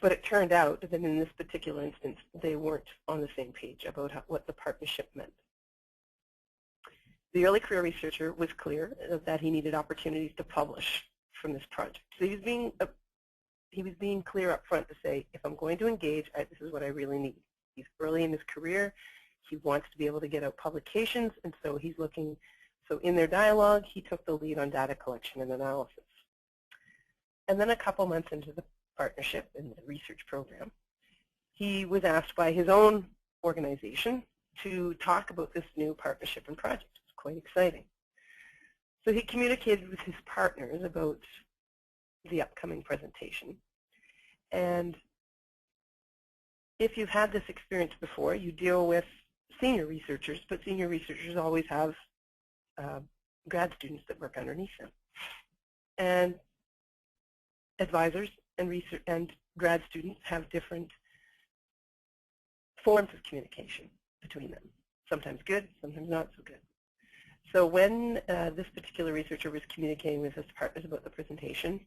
But it turned out that in this particular instance, they weren't on the same page about what the partnership meant. The early career researcher was clear that he needed opportunities to publish from this project. So he was being clear up front to say, if I'm going to engage, this is what I really need. He's early in his career. He wants to be able to get out publications, and so he's looking. So in their dialogue, he took the lead on data collection and analysis. And then a couple months into the partnership in the research program, he was asked by his own organization to talk about this new partnership and project. It's quite exciting. So he communicated with his partners about the upcoming presentation. And if you've had this experience before, you deal with senior researchers, but senior researchers always have grad students that work underneath them. And advisors and grad students have different forms of communication between them, sometimes good, sometimes not so good. So when this particular researcher was communicating with his partners about the presentation,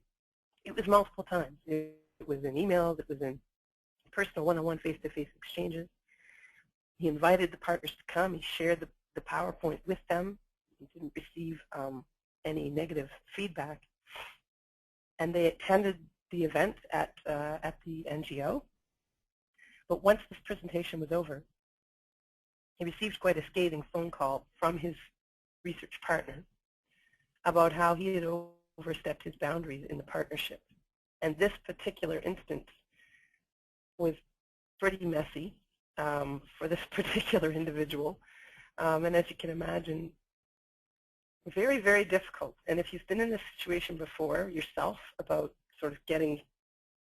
it was multiple times. It was in emails, it was in personal one-on-one face-to-face exchanges. He invited the partners to come. He shared the PowerPoint with them. He didn't receive any negative feedback. And they attended the event at the NGO. But once this presentation was over, he received quite a scathing phone call from his research partner about how he had overstepped his boundaries in the partnership. And this particular instance was pretty messy for this particular individual. And as you can imagine, very, very difficult. And if you've been in this situation before yourself about sort of getting